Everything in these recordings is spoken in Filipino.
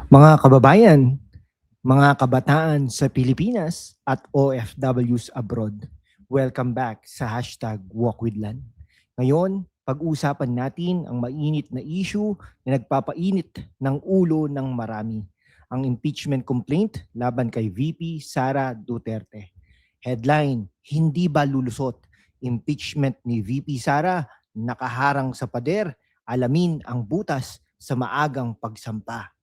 Mga kababayan, mga kabataan sa Pilipinas at OFWs abroad, welcome back sa hashtag #WalkWithLan. Ngayon, pag-uusapan natin ang mainit na issue na nagpapainit ng ulo ng marami, ang impeachment complaint laban kay VP Sara Duterte. Headline, hindi ba lulusot? Impeachment ni VP Sara nakaharang sa pader, alamin ang butas sa maagang pagsampa.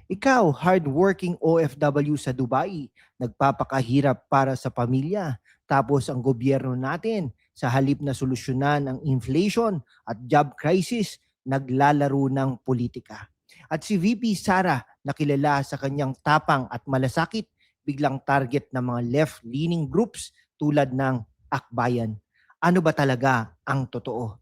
Ikaw, hardworking OFW sa Dubai, nagpapakahirap para sa pamilya. Tapos ang gobyerno natin, sa halip na solusyonan ang inflation at job crisis, naglalaro ng politika. At si VP Sara, nakilala sa kanyang tapang at malasakit, biglang target ng mga left-leaning groups tulad ng Akbayan. Ano ba talaga ang totoo?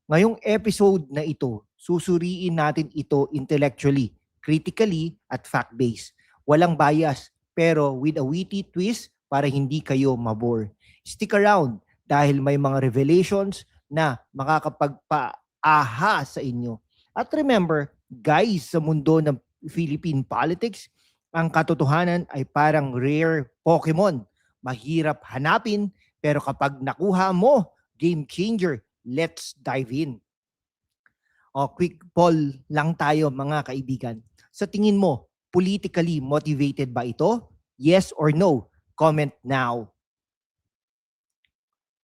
Ngayong episode na ito, susuriin natin ito intellectually, critically, at fact-based. Walang bias, pero with a witty twist para hindi kayo mabore. Stick around dahil may mga revelations na makakapagpa-aha sa inyo. At remember, guys, sa mundo ng Philippine politics, ang katotohanan ay parang rare Pokemon. Mahirap hanapin, pero kapag nakuha mo, game changer. Let's dive in. O, quick poll lang tayo mga kaibigan. Sa tingin mo, politically motivated ba ito? Yes or no? Comment now.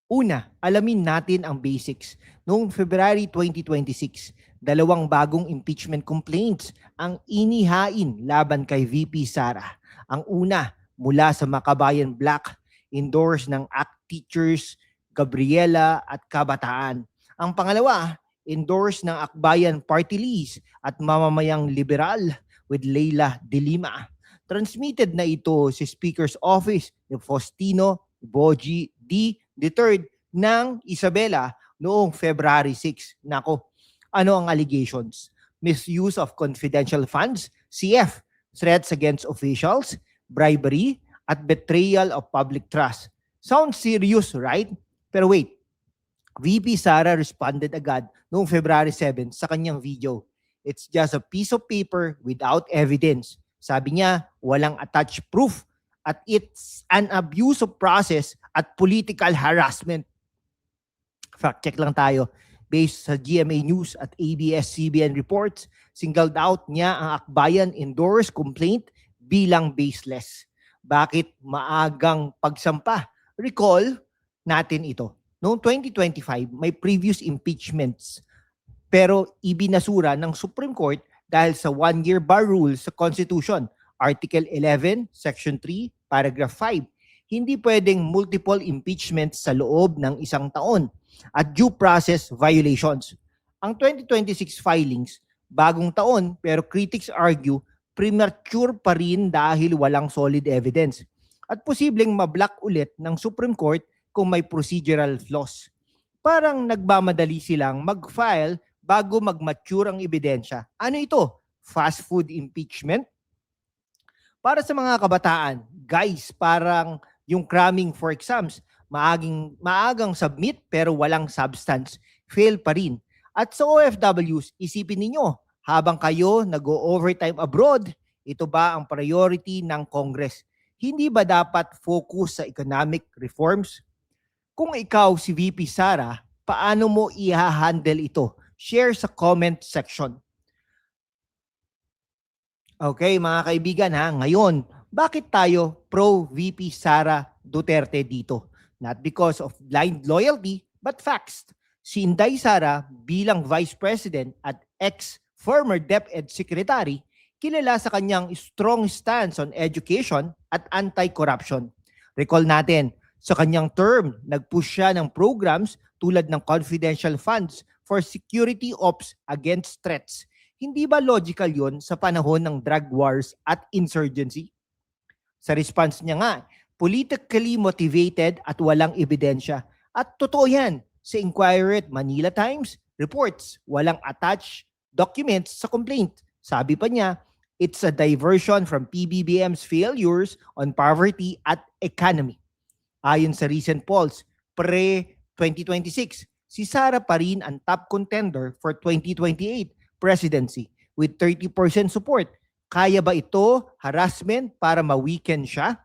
Una, alamin natin ang basics. Noong February 2026, dalawang bagong impeachment complaints ang inihain laban kay VP Sara. Ang una, mula sa Makabayan Black, endorsed ng ACT Teachers, Gabriela at Kabataan. Ang pangalawa, endorsed ng Akbayan Party List at mamamayang liberal with Leila de Lima. Transmitted na ito sa Speaker's Office ni Faustino Boji D. III ng Isabela noong February 6. Nako, ano ang allegations? Misuse of confidential funds, CF, threats against officials, bribery, at betrayal of public trust. Sounds serious, right? Pero wait, VP Sara responded agad noong February 7 sa kanyang video. It's just a piece of paper without evidence. Sabi niya, walang attached proof at it's an abuse of process at political harassment. Fact check lang tayo. Based sa GMA News at ABS-CBN reports, singled out niya ang Akbayan endorsed complaint bilang baseless. Bakit maagang pagsampa? Recall natin ito. Noong 2025, may previous impeachments pero ibinasura ng Supreme Court dahil sa one-year bar rule sa Constitution, Article 11, Section 3, Paragraph 5. Hindi pwedeng multiple impeachments sa loob ng isang taon at due process violations. Ang 2026 filings, bagong taon pero critics argue premature pa rin dahil walang solid evidence at posibleng mablock ulit ng Supreme Court kung may procedural flaws. Parang nagmamadali silang mag-file bago mag-mature ang ebidensya. Ano ito? Fast food impeachment? Para sa mga kabataan, guys, parang yung cramming for exams, maagang submit pero walang substance, fail pa rin. At sa OFWs, isipin ninyo, habang kayo nag-overtime abroad, ito ba ang priority ng Congress? Hindi ba dapat focus sa economic reforms? Kung ikaw si VP Sara, paano mo i-handle ito? Share sa comment section. Okay, mga kaibigan ha, ngayon, bakit tayo pro-VP Sara Duterte dito? Not because of blind loyalty, but facts. Si Inday Sara bilang Vice President at ex-former DepEd Secretary, kilala sa kanyang strong stance on education at anti-corruption. Recall natin, sa kanyang term, nag-push siya ng programs tulad ng confidential funds for security ops against threats. Hindi ba logical yon sa panahon ng drug wars at insurgency? Sa response niya nga, politically motivated at walang ebidensya. At totoo yan, sa Inquirer at Manila Times, reports, walang attached documents sa complaint. Sabi pa niya, it's a diversion from PBBM's failures on poverty at economy. Ayon sa recent polls, pre-2026, si Sara pa rin ang top contender for 2028 presidency with 30% support Kaya ba ito harassment para ma-weaken siya?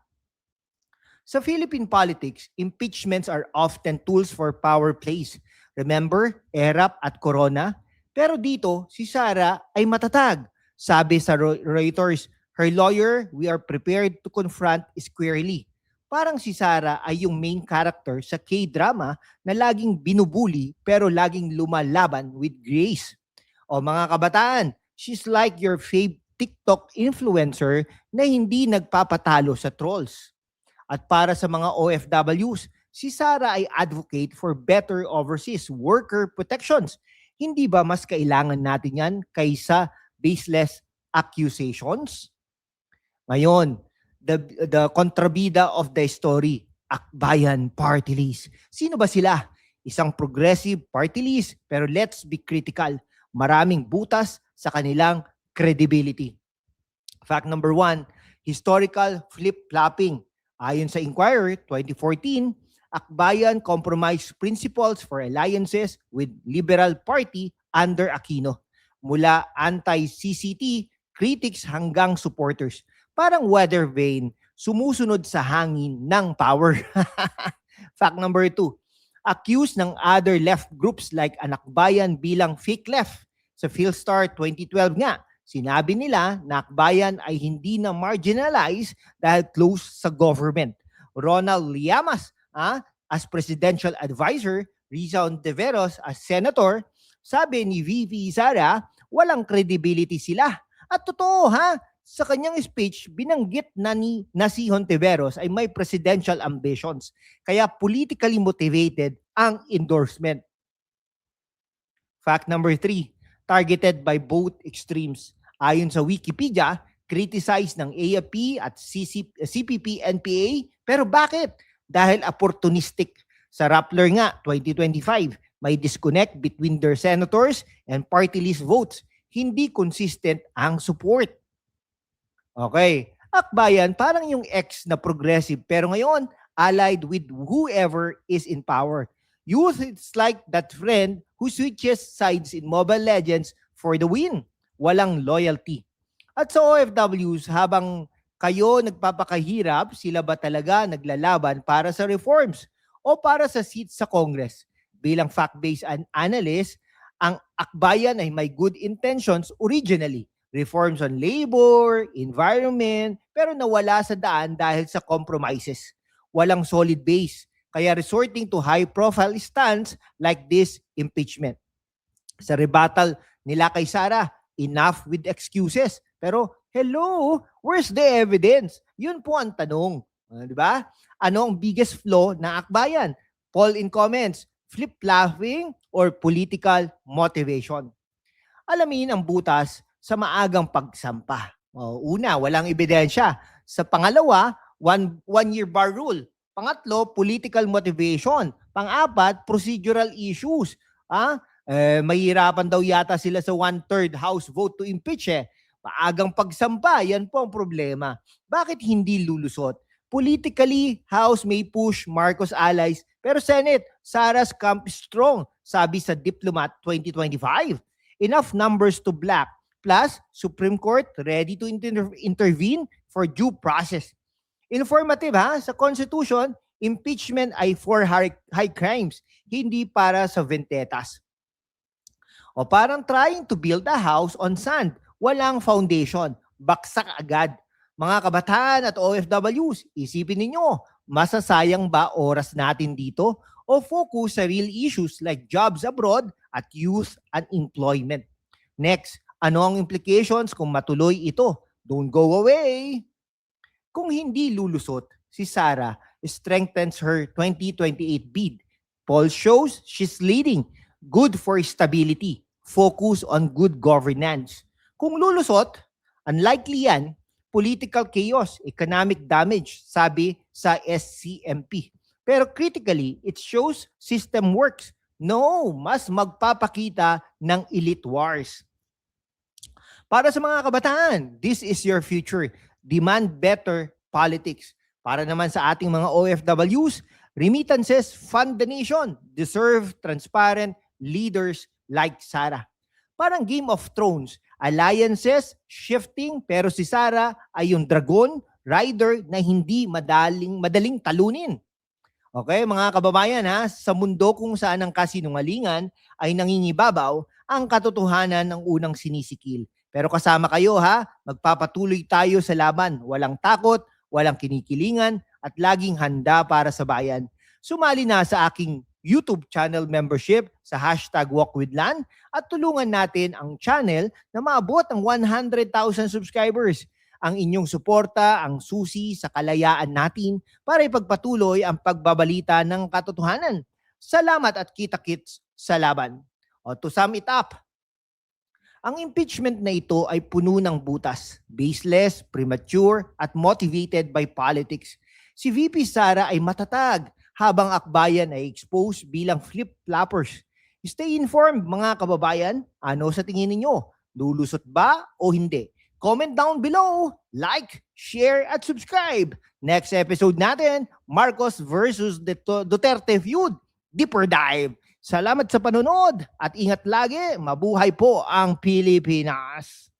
Sa Philippine politics, impeachments are often tools for power plays. Remember, ERAP at Corona? Pero dito, si Sara ay matatag. Sabi sa Reuters, her lawyer, we are prepared to confront squarely. Parang si Sara ay yung main character sa K-drama na laging binubuli pero laging lumalaban with grace. O mga kabataan, she's like your fave TikTok influencer na hindi nagpapatalo sa trolls. At para sa mga OFWs, si Sara ay advocate for better overseas worker protections. Hindi ba mas kailangan natin yan kaysa baseless accusations? Ngayon, the kontrabida of the story, Akbayan Party List. Sino ba sila? Isang progressive party list, pero let's be critical. Maraming butas sa kanilang credibility. Fact number 1, historical flip-flopping. Ayon sa Inquirer 2014, Akbayan compromised principles for alliances with Liberal Party under Aquino. Mula anti-CCT critics hanggang supporters. Parang weather vane, sumusunod sa hangin ng power. Fact number 2, accused ng other left groups like Anakbayan bilang fake left. Sa Philstar 2012 nga, sinabi nila na Akbayan ay hindi na marginalized dahil close sa government. Ronald Llamas as presidential advisor, Riza Ontiveros as senator, sabi ni VP Sara, walang credibility sila. At totoo sa kanyang speech, binanggit na si Ontiveros ay may presidential ambitions. Kaya politically motivated ang endorsement. Fact number 3, targeted by both extremes. Ayon sa Wikipedia, criticized ng AFP at CPP-NPA. Pero bakit? Dahil opportunistic. Sa Rappler nga, 2025, may disconnect between their senators and party list votes. Hindi consistent ang support. Okay. Akbayan, parang yung ex na progressive, pero ngayon, allied with whoever is in power. Youth, it's like that friend who switches sides in Mobile Legends for the win. Walang loyalty. At sa OFWs, habang kayo nagpapakahirap, sila ba talaga naglalaban para sa reforms o para sa seats sa Congress? Bilang fact-based analyst, ang Akbayan ay may good intentions originally. Reforms on labor, environment, pero nawala sa daan dahil sa compromises. Walang solid base, kaya resorting to high-profile stance like this impeachment. Sa rebuttal nila kay Sara, enough with excuses. Pero, hello, where's the evidence? Yun po ang tanong. Di ba? Ano ang biggest flaw ng Akbayan? Poll in comments, flip-flopping or political motivation? Alamin ang butas sa maagang pagsampa. Una, walang ebidensya. Sa pangalawa, one-year bar rule. Pangatlo, political motivation. Pang-apat, procedural issues. Mahirapan daw yata sila sa 1/3 House vote to impeach Maagang pagsampa, yan po ang problema. Bakit hindi lulusot? Politically, House may push Marcos allies, pero Senate, Sara's camp is strong, sabi sa Diplomat 2025. Enough numbers to black. Plus, Supreme Court ready to intervene for due process. Informative sa Constitution, impeachment ay for high crimes, hindi para sa ventetas. O parang trying to build a house on sand. Walang foundation. Baksak agad. Mga kabataan at OFWs, isipin ninyo, masasayang ba oras natin dito o focus sa real issues like jobs abroad at youth unemployment? Next, ano ang implications kung matuloy ito? Don't go away! Kung hindi lulusot, si Sara strengthens her 2028 bid. Poll shows she's leading. Good for stability. Focus on good governance. Kung lulusot, unlikely yan, political chaos, economic damage, sabi sa SCMP. Pero critically, it shows system works. No, mas magpapakita ng elite wars. Para sa mga kabataan, this is your future. Demand better politics. Para naman sa ating mga OFWs, remittances fund the nation. Deserve transparent leaders like Sara. Parang Game of Thrones, Alliances shifting pero si Sara ay yung dragon rider na hindi madaling talunin. Okay, mga kababayan ha, sa mundo kung saan ang kasinungalingan ay nangingibabaw, ang katotohanan ang unang sinisikil. Pero kasama kayo ha, magpapatuloy tayo sa laban. Walang takot, walang kinikilingan, at laging handa para sa bayan. Sumali na sa aking YouTube channel membership sa #WalkWithLan at tulungan natin ang channel na maabot ang 100,000 subscribers. Ang inyong suporta ang susi sa kalayaan natin para ipagpatuloy ang pagbabalita ng katotohanan. Salamat at kita-kits sa laban. O to sum it up, ang impeachment na ito ay puno ng butas, baseless, premature, at motivated by politics. Si VP Sara ay matatag, habang akbayan ay exposed bilang flip-floppers. Stay informed mga kababayan, ano sa tingin ninyo? Lulusot ba o hindi? Comment down below, like, share, at subscribe. Next episode natin, Marcos versus Duterte feud, deeper dive. Salamat sa panonood at ingat lagi, mabuhay po ang Pilipinas.